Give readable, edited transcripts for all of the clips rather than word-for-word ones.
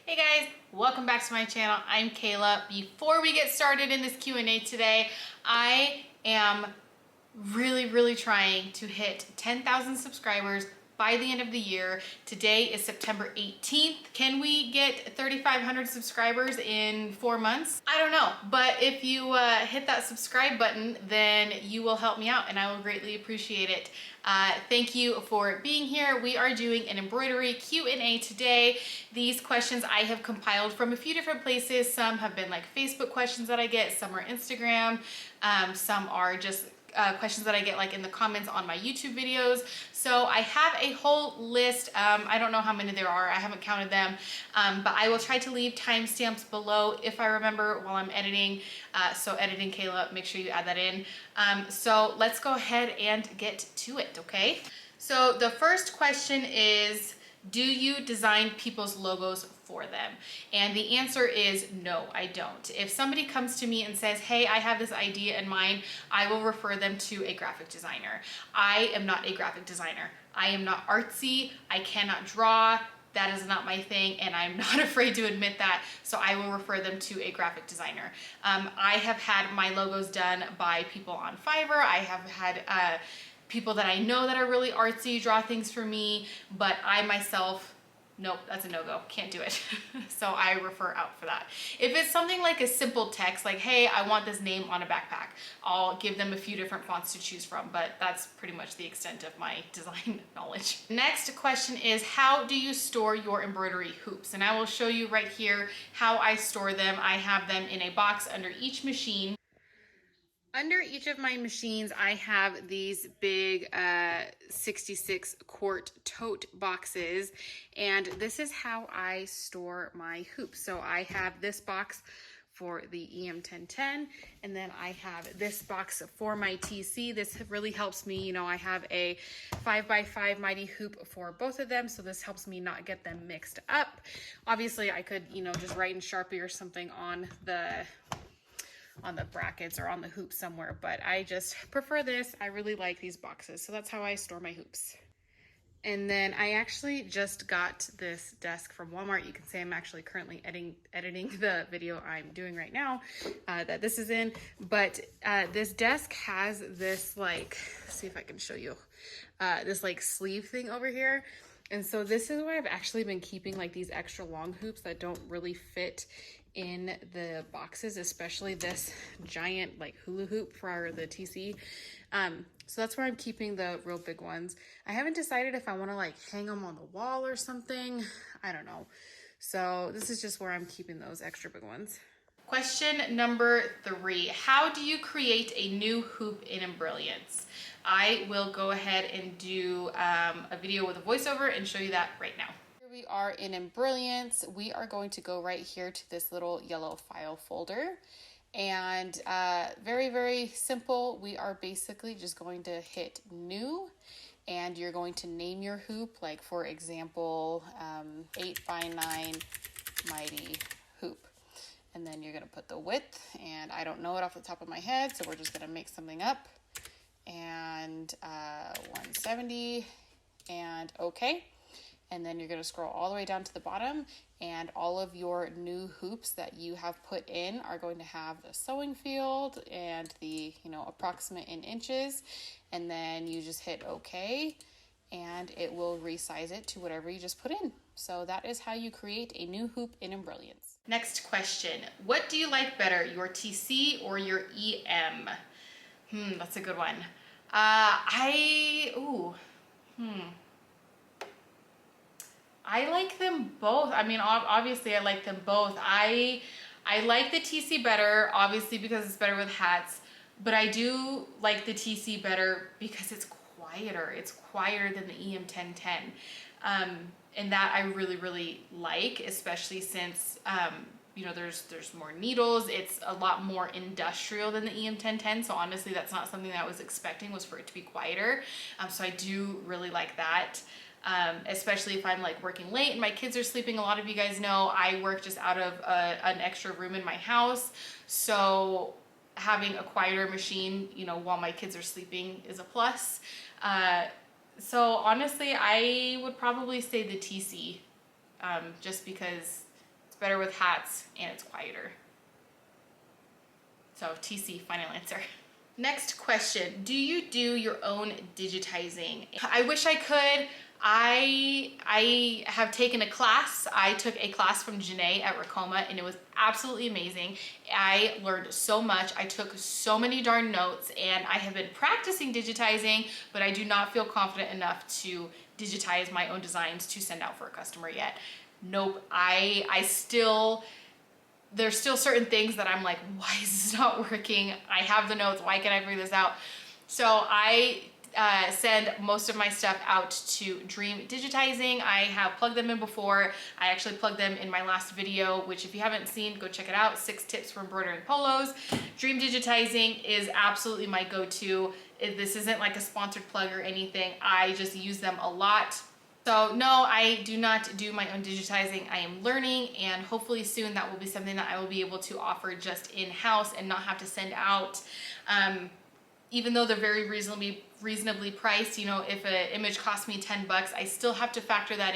Hey guys, welcome back to my channel. I'm Kayla. Before we get started in this Q&A today, I am really trying to hit 10,000 subscribers by the end of the year. Today is September 18th. Can we get 3,500 subscribers in 4 months? I don't know, but if you hit that subscribe button, then you will help me out and I will greatly appreciate it. Thank you for being here. We are doing an embroidery Q&A today. These questions I have compiled from a few different places. Some have been like Facebook questions that I get, some are Instagram, some are just questions that I get like in the comments on my YouTube videos. So I have a whole list. I don't know how many there are. I haven't counted them, but I will try to leave timestamps below if I remember while I'm editing. So editing Kayla, make sure you add that in. So let's go ahead and get to it, okay? So the first question is, do you design people's logos for them? And the answer is no, I don't. If somebody comes to me and says, hey, I have this idea in mind, I will refer them to a graphic designer. I am not a graphic designer. I am not artsy. I cannot draw. That is not my thing, and I'm not afraid to admit that, so I will refer them to a graphic designer. I have had my logos done by people on Fiverr. I have had people that I know that are really artsy draw things for me, but I myself, nope, that's a no-go, can't do it. So I refer out for that. If it's something like a simple text, like, hey, I want this name on a backpack, I'll give them a few different fonts to choose from, but that's pretty much the extent of my design knowledge. Next question is, how do you store your embroidery hoops? And I will show you right here how I store them. I have them in a box under each machine. Under each of my machines, I have these big 66 quart tote boxes, and this is how I store my hoops. So I have this box for the EM1010, and then I have this box for my TC. This really helps me, you know, I have a 5x5 mighty hoop for both of them, so this helps me not get them mixed up. Obviously, I could, you know, just write in Sharpie or something on the brackets or on the hoop somewhere, but I just prefer this. I really like these boxes, so that's how I store my hoops. And then I actually just got this desk from Walmart. You can say I'm actually currently editing the video I'm doing right now that this is in, but this desk has this, like, see if I can show you, this like sleeve thing over here. And so this is where I've actually been keeping like these extra long hoops that don't really fit in the boxes, especially this giant like hula hoop for the TC. So that's where I'm keeping the real big ones. I haven't decided if I want to like hang them on the wall or something. I don't know. So this is just where I'm keeping those extra big ones. Question number 3, how do you create a new hoop in Embrilliance? I will go ahead and do a video with a voiceover and show you that right now. Here we are in Embrilliance. We are going to go right here to this little yellow file folder. And very simple. We are basically just going to hit new, and you're going to name your hoop, like for example, 8x9 mighty hoop. And then you're gonna put the width, and I don't know it off the top of my head, so we're just gonna make something up. And 170, and okay. And then you're gonna scroll all the way down to the bottom, and all of your new hoops that you have put in are going to have the sewing field and the, you know, approximate in inches. And then you just hit okay, and it will resize it to whatever you just put in. So that is how you create a new hoop in Embrilliance. Next question, what do you like better, your TC or your EM? That's a good one. I like them both. I mean, obviously I like them both. I like the TC better, obviously, because it's better with hats, but I do like the TC better because it's quieter. It's quieter than the EM1010. And that I really like, especially since, you know, there's more needles. It's a lot more industrial than the EM1010. So honestly, that's not something that I was expecting, was for it to be quieter. So I do really like that. Especially if I'm like working late and my kids are sleeping. A lot of you guys know I work just out of an extra room in my house. So having a quieter machine, you know, while my kids are sleeping is a plus. So honestly, I would probably say the TC, just because better with hats and it's quieter. So TC, final answer. Next question, do you do your own digitizing? I wish I could. I have taken a class. I took a class from Janae at Ricoma and it was absolutely amazing. I learned so much. I took so many darn notes and I have been practicing digitizing, but I do not feel confident enough to digitize my own designs to send out for a customer yet. Nope, there's still certain things that I'm like, why is this not working? I have the notes, why can't I figure this out? So I send most of my stuff out to Dream Digitizing. I have plugged them in before. I actually plugged them in my last video, which if you haven't seen, go check it out. 6 tips for embroidering polos. Dream Digitizing is absolutely my go-to. This isn't like a sponsored plug or anything. I just use them a lot. So no, I do not do my own digitizing. I am learning and hopefully soon that will be something that I will be able to offer just in-house and not have to send out. Even though they're very reasonably priced, you know, if an image costs me 10 bucks, I still have to factor that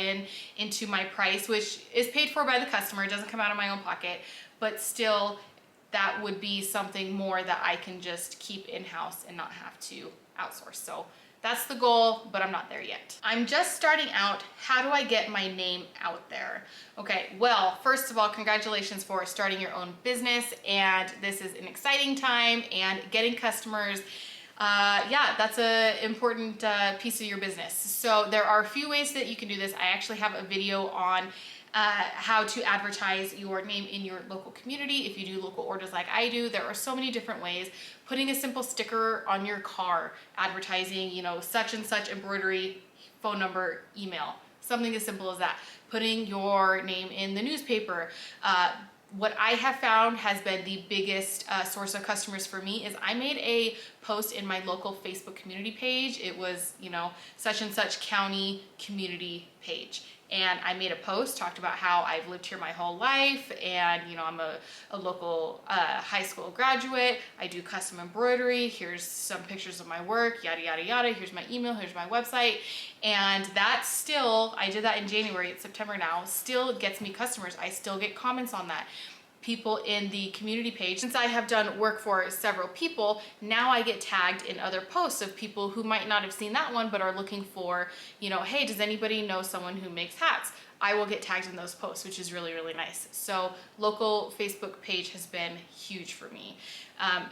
into my price, which is paid for by the customer. It doesn't come out of my own pocket, but still that would be something more that I can just keep in-house and not have to outsource. So that's the goal, but I'm not there yet. I'm just starting out. How do I get my name out there? Okay, well, first of all, congratulations for starting your own business. And this is an exciting time and getting customers. Yeah, that's an important piece of your business. So there are a few ways that you can do this. I actually have a video on how to advertise your name in your local community. If you do local orders like I do, there are so many different ways. Putting a simple sticker on your car, advertising, you know, such and such embroidery, phone number, email, something as simple as that. Putting your name in the newspaper. What I have found has been the biggest source of customers for me is I made a post in my local Facebook community page. It was, you know, such and such county community page. And I made a post, talked about how I've lived here my whole life and, you know, I'm a local high school graduate. I do custom embroidery. Here's some pictures of my work, yada, yada, yada. Here's my email, here's my website. And that still, I did that in January, it's September now, still gets me customers. I still get comments on that. People in the community page. Since I have done work for several people, now I get tagged in other posts of people who might not have seen that one but are looking for, you know, hey, does anybody know someone who makes hats? I will get tagged in those posts, which is really, really nice. So local Facebook page has been huge for me.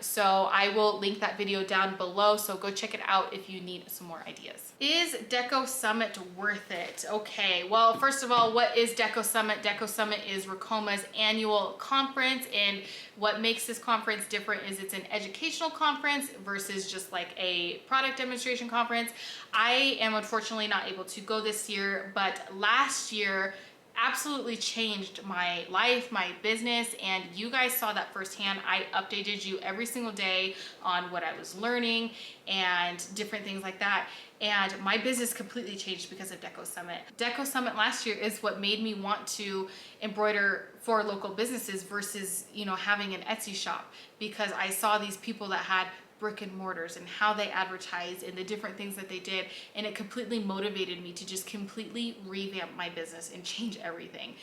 So I will link that video down below, so go check it out if you need some more ideas. Is Deco Summit worth it? Okay, well, first of all, what is Deco Summit? Deco Summit is Ricoma's annual conference, and what makes this conference different is it's an educational conference versus just like a product demonstration conference. I am unfortunately not able to go this year, but last year absolutely changed my life, my business, and you guys saw that firsthand. I updated you every single day on what I was learning and different things like that. And my business completely changed because of Deco Summit. Deco Summit last year is what made me want to embroider for local businesses versus, you know, having an Etsy shop, because I saw these people that had brick and mortars and how they advertised and the different things that they did, and it completely motivated me to just completely revamp my business and change everything.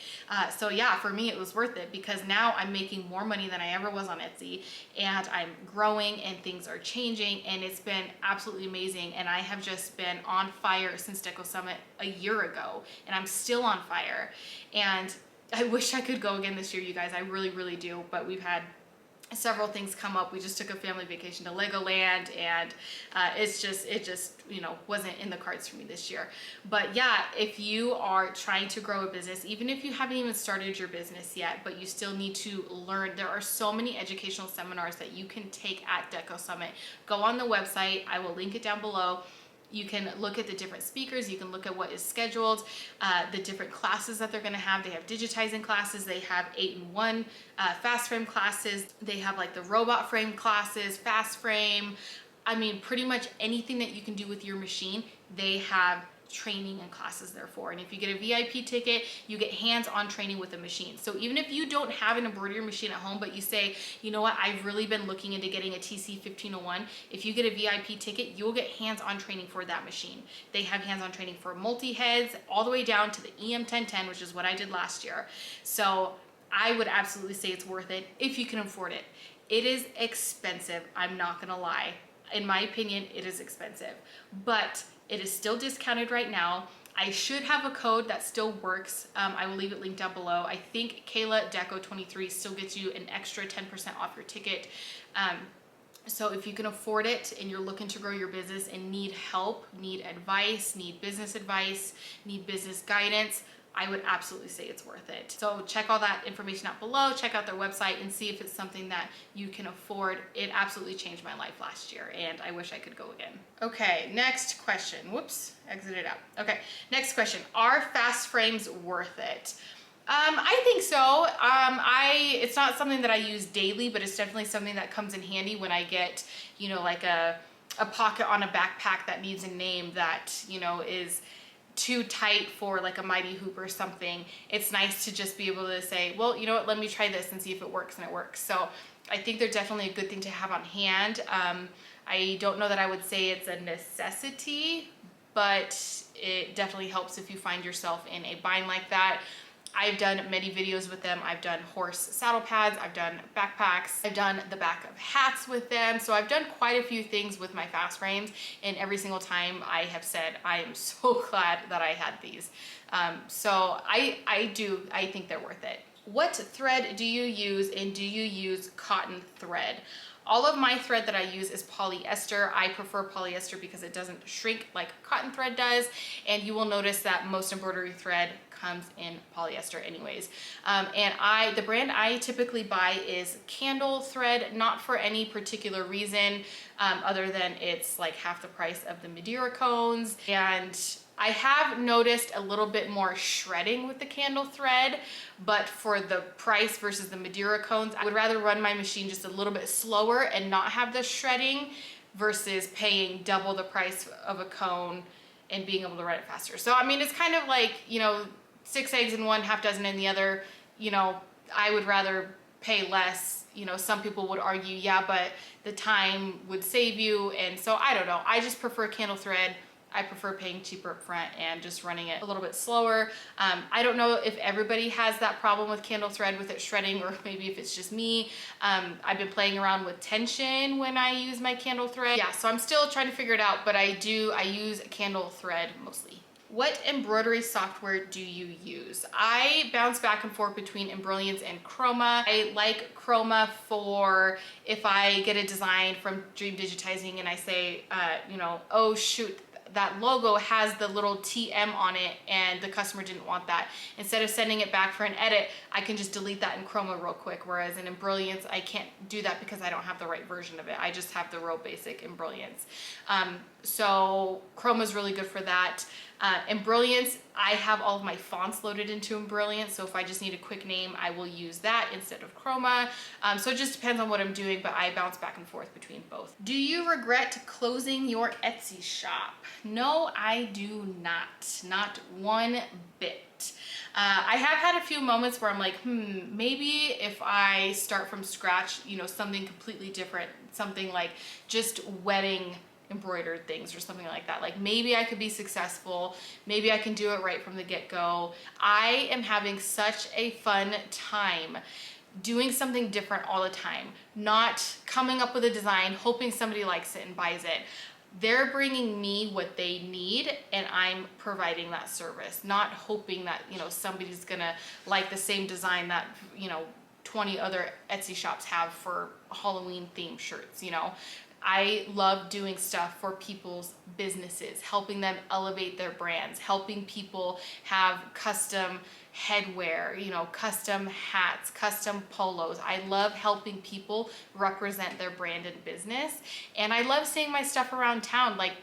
So yeah, for me it was worth it, because now I'm making more money than I ever was on Etsy, and I'm growing and things are changing, and it's been absolutely amazing. And I have just been on fire since Deco Summit a year ago, and I'm still on fire. And I wish I could go again this year, you guys. I really, really do, but we've had several things come up. We just took a family vacation to Legoland, and it just you know, wasn't in the cards for me this year. But yeah, if you are trying to grow a business, even if you haven't even started your business yet, but you still need to learn, there are so many educational seminars that you can take at Deco Summit. Go on the website, I will link it down below. You can look at the different speakers, you can look at what is scheduled, the different classes that they're gonna have. They have digitizing classes, they have 8-in-1 fast frame classes, they have like the robot frame classes, fast frame. I mean, pretty much anything that you can do with your machine, they have training and classes there for. And if you get a VIP ticket, you get hands-on training with the machine. So even if you don't have an embroidery machine at home, but you say, you know what, I've really been looking into getting a TC 1501, if you get a VIP ticket, you'll get hands-on training for that machine. They have hands-on training for multi-heads all the way down to the EM 1010, which is what I did last year. So I would absolutely say it's worth it if you can afford it. It is expensive, I'm not gonna lie. In my opinion, it is expensive, but it is still discounted right now. I should have a code that still works. I will leave it linked down below. I think Kayla Deco 23 still gets you an extra 10% off your ticket. So if you can afford it and you're looking to grow your business and need help, need advice, need business advice, need business guidance, I would absolutely say it's worth it. So check all that information out below, check out their website and see if it's something that you can afford. It absolutely changed my life last year and I wish I could go again. Okay, next question. Whoops, exited out. Okay, next question. Are fast frames worth it? I think so. It's not something that I use daily, but it's definitely something that comes in handy when I get, you know, like a pocket on a backpack that needs a name that, you know, is too tight for like a mighty hoop or something. It's nice to just be able to say, well, you know what, let me try this and see if it works, and it works. So I think they're definitely a good thing to have on hand. I don't know that I would say it's a necessity, but it definitely helps if you find yourself in a bind like that. I've done many videos with them. I've done horse saddle pads, I've done backpacks, I've done the back of hats with them. So I've done quite a few things with my fast frames, and every single time I have said, I am so glad that I had these. So I think they're worth it. What thread do you use, and do you use cotton thread? All of my thread that I use is polyester. I prefer polyester because it doesn't shrink like cotton thread does. And you will notice that most embroidery thread comes in polyester anyways. And the brand I typically buy is Candle thread, not for any particular reason other than it's like half the price of the Madeira cones. And I have noticed a little bit more shredding with the Candle thread, but for the price versus the Madeira cones, I would rather run my machine just a little bit slower and not have the shredding versus paying double the price of a cone and being able to run it faster. So, I mean, it's kind of like, you know, 6 eggs in one, half dozen in the other. You know, I would rather pay less. You know, some people would argue, yeah, but the time would save you. And so I don't know. I just prefer Candle thread. I prefer paying cheaper up front and just running it a little bit slower. I don't know if everybody has that problem with Candle thread with it shredding, or maybe if it's just me. I've been playing around with tension when I use my Candle thread. Yeah, so I'm still trying to figure it out, but I use Candle thread mostly. What embroidery software do you use? I bounce back and forth between Embroids and Ricoma. I like Ricoma for if I get a design from Dream Digitizing and I say, you know, oh shoot, that logo has the little TM on it and the customer didn't want that. Instead of sending it back for an edit, I can just delete that in Ricoma real quick. Whereas in Embroids, I can't do that because I don't have the right version of it. I just have the real basic Embroids. So Ricoma is really good for that. Embroids, I have all of my fonts loaded into Embroids, so if I just need a quick name, I will use that instead of Ricoma. So it just depends on what I'm doing, but I bounce back and forth between both. Do you regret closing your Etsy shop? No, I do not. Not one bit. I have had a few moments where I'm like, maybe if I start from scratch, you know, something completely different, something like just wedding embroidered things or something like that. Like maybe I could be successful. Maybe I can do it right from the get-go. I am having such a fun time doing something different all the time, not coming up with a design, hoping somebody likes it and buys it. They're bringing me what they need and I'm providing that service, not hoping that, you know, somebody's gonna like the same design that, you know, 20 other Etsy shops have for Halloween themed shirts, you know. I love doing stuff for people's businesses, helping them elevate their brands, helping people have custom headwear, you know, custom hats, custom polos. I love helping people represent their brand and business. And I love seeing my stuff around town, like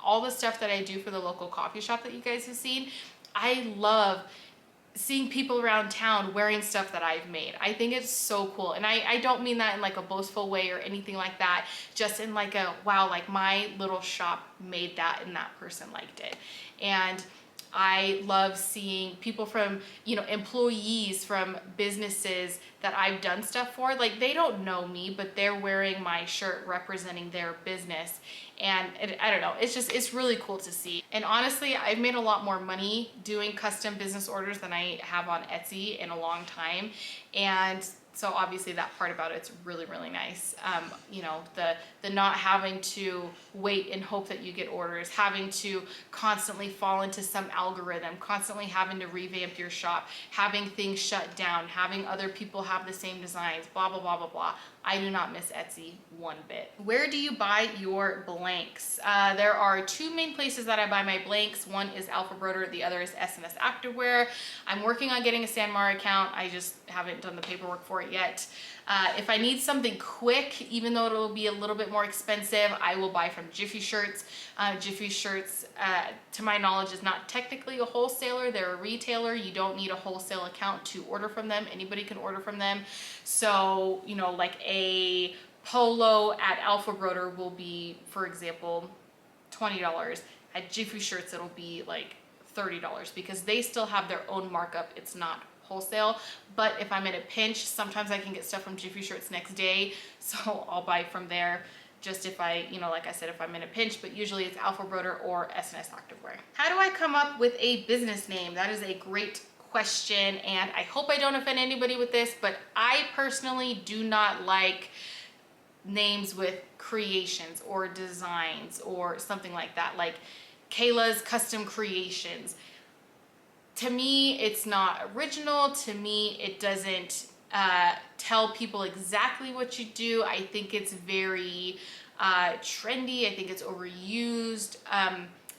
all the stuff that I do for the local coffee shop that you guys have seen. I love seeing people around town wearing stuff that I've made. I think it's so cool. And I don't mean that in like a boastful way or anything like that, just in like a, wow, like my little shop made that and that person liked it. And I love seeing people from, you know, employees from businesses that I've done stuff for, like they don't know me, but they're wearing my shirt representing their business. And I don't know, it's really cool to see. And honestly, I've made a lot more money doing custom business orders than I have on Etsy in a long time. And so obviously that part about it's really, really nice. You know, the not having to wait and hope that you get orders, having to constantly fall into some algorithm, constantly having to revamp your shop, having things shut down, having other people have the same designs, blah, blah, blah, blah, blah. I do not miss Etsy one bit. Where do you buy your blanks? There are two main places that I buy my blanks. One is Alpha Broder, the other is S&S Activewear. I'm working on getting a Sanmar account. I just haven't done the paperwork for it yet. If I need something quick, even though it'll be a little bit more expensive, I will buy from Jiffy Shirts. Jiffy Shirts, to my knowledge, is not technically a wholesaler. They're a retailer. You don't need a wholesale account to order from them. Anybody can order from them. So, you know, like a polo at Alpha Broder will be, for example, $20. At Jiffy Shirts, it'll be like $30 because they still have their own markup. It's not wholesale. But if I'm in a pinch, sometimes I can get stuff from Jiffy Shirts next day, so I'll buy from there. Just if I, you know, like I said, if I'm in a pinch, but usually it's Alpha Broder or S&S Activewear. How do I come up with a business name? That is a great question, and I hope I don't offend anybody with this, but I personally do not like names with creations or designs or something like that, like Kayla's Custom Creations. To me, it's not original. To me, it doesn't tell people exactly what you do. I think it's very trendy. I think it's overused.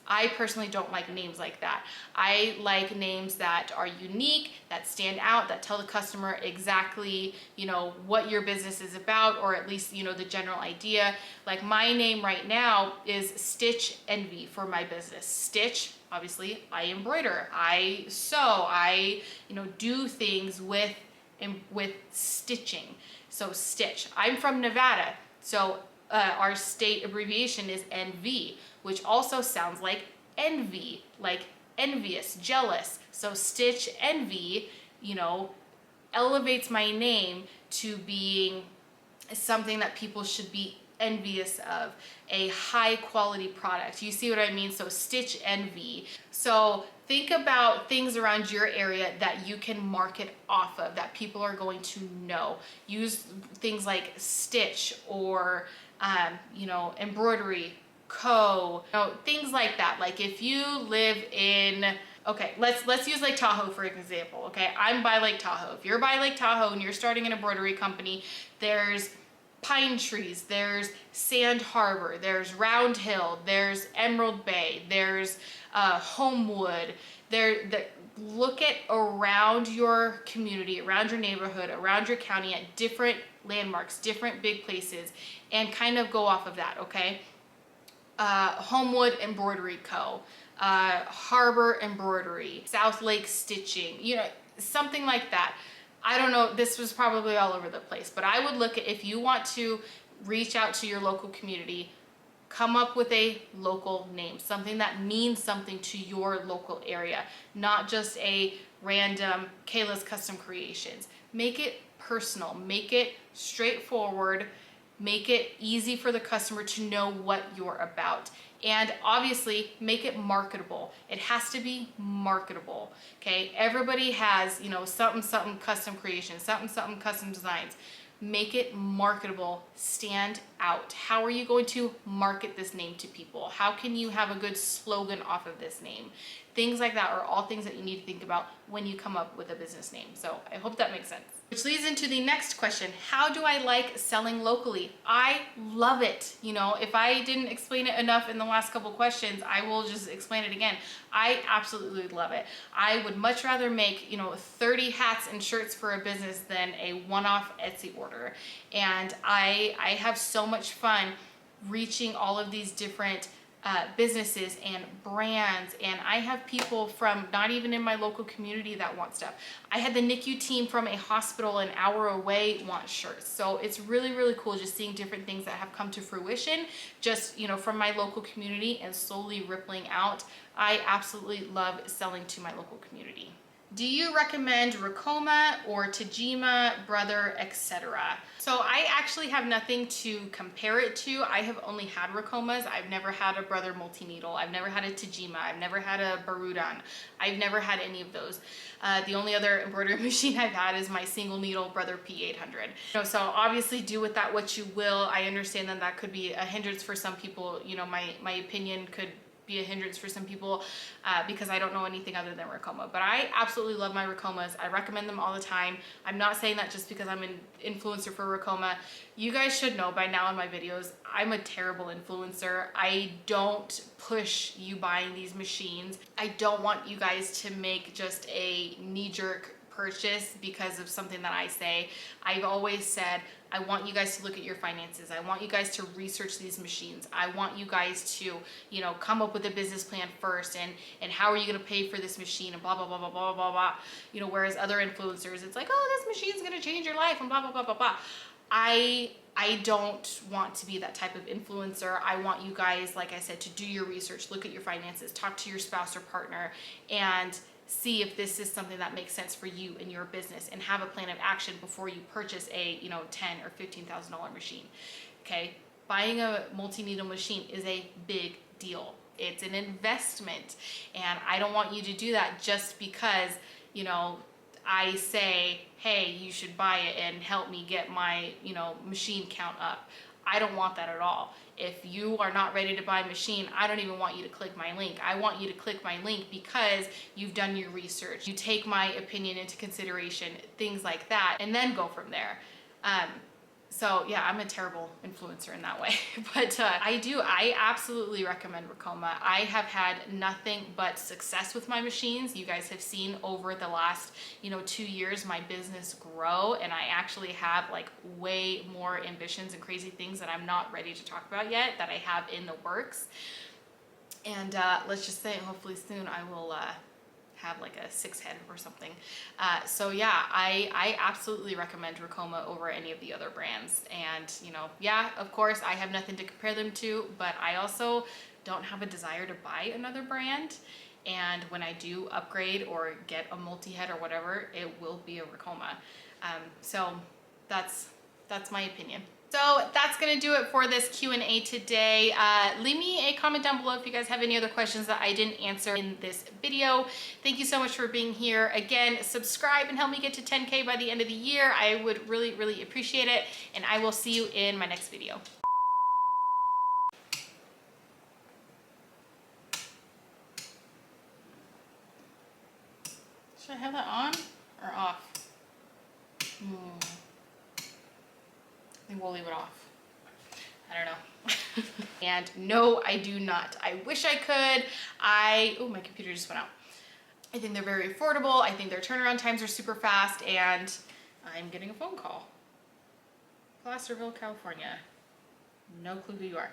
I personally don't like names like that. I like names that are unique, that stand out, that tell the customer exactly, you know, what your business is about, or at least, you know, the general idea. Like my name right now is Stitch Envy for my business. Stitch, obviously, I embroider, I sew, I, you know, do things with stitching. So Stitch. I'm from Nevada, so our state abbreviation is NV, which also sounds like envy, like envious, jealous. So Stitch Envy, you know, elevates my name to being something that people should be envious of, a high quality product. You see what I mean? So Stitch Envy. So think about things around your area that you can market off of, that people are going to know. Use things like Stitch or you know, Embroidery, Co, you know, things like that. Like if you live in, okay, let's use Lake Tahoe for an example. Okay, I'm by Lake Tahoe. If you're by Lake Tahoe and you're starting an embroidery company, there's pine trees, there's Sand Harbor, there's Round Hill, there's Emerald Bay, there's Homewood. Look at around your community, around your neighborhood, around your county at different landmarks, different big places, and kind of go off of that, okay? Homewood Embroidery Co., Harbor Embroidery, South Lake Stitching, you know, something like that. I don't know, this was probably all over the place, but I would look at, if you want to reach out to your local community, come up with a local name, something that means something to your local area, not just a random Kayla's Custom Creations. Make it personal, make it straightforward, make it easy for the customer to know what you're about. And obviously make it marketable. It has to be marketable, okay? Everybody has, you know, something, something custom creation, something, something custom designs. Make it marketable, stand out. How are you going to market this name to people? How can you have a good slogan off of this name? Things like that are all things that you need to think about when you come up with a business name. So I hope that makes sense. Which leads into the next question. How do I like selling locally? I love it. You know, if I didn't explain it enough in the last couple questions, I will just explain it again. I absolutely love it. I would much rather make, you know, 30 hats and shirts for a business than a one-off Etsy order. And I have so much fun reaching all of these different businesses and brands, and I have people from not even in my local community that want stuff. I had the NICU team from a hospital an hour away want shirts. So it's really, really cool just seeing different things that have come to fruition just, you know, from my local community and slowly rippling out. I absolutely love selling to my local community. Do you recommend Ricoma or Tajima, Brother, etc.? So I actually have nothing to compare it to. I have only had Ricomas. I've never had a Brother multi-needle. I've never had a Tajima. I've never had a Barudan. I've never had any of those. The only other embroidery machine I've had is my single needle Brother P800. So obviously do with that what you will. I understand that that could be a hindrance for some people. My opinion could be a hindrance for some people because I don't know anything other than Ricoma. But I absolutely love my Ricomas. I recommend them all the time. I'm not saying that just because I'm an influencer for Ricoma. You guys should know by now in my videos, I'm a terrible influencer. I don't push you buying these machines. I don't want you guys to make just a knee-jerk purchase because of something that I say. I've always said, I want you guys to look at your finances. I want you guys to research these machines. I want you guys to, come up with a business plan first and how are you going to pay for this machine and blah, blah, blah, blah, blah, blah, blah. Whereas other influencers, it's like, oh, this machine's going to change your life and blah, blah, blah, blah, blah. I don't want to be that type of influencer. I want you guys, like I said, to do your research, look at your finances, talk to your spouse or partner, and see if this is something that makes sense for you and your business, and have a plan of action before you purchase a $10,000 or $15,000 machine. Okay, buying a multi-needle machine is a big deal. It's an investment, and I don't want you to do that just because I say, hey, you should buy it and help me get my machine count up. I don't want that at all. If you are not ready to buy a machine, I don't even want you to click my link. I want you to click my link because you've done your research. You take my opinion into consideration, things like that, and then go from there. So yeah, I'm a terrible influencer in that way, but I absolutely recommend Ricoma. I have had nothing but success with my machines. You guys have seen over the last 2 years my business grow, and I actually have like way more ambitions and crazy things that I'm not ready to talk about yet that I have in the works. And let's just say hopefully soon I will have like a 6 head or something. So yeah, I absolutely recommend Ricoma over any of the other brands. And yeah, of course I have nothing to compare them to, but I also don't have a desire to buy another brand. And when I do upgrade or get a multi-head or whatever, it will be a Ricoma. So that's my opinion. So that's gonna do it for this Q&A today. Leave me a comment down below if you guys have any other questions that I didn't answer in this video. Thank you so much for being here. Again, subscribe and help me get to 10K by the end of the year. I would really, really appreciate it. And I will see you in my next video. Should I have that on or off? I think we'll leave it off. I don't know. And no, I do not. I wish I could. Oh, my computer just went out. I think they're very affordable. I think their turnaround times are super fast, and I'm getting a phone call. Placerville, California. No clue who you are.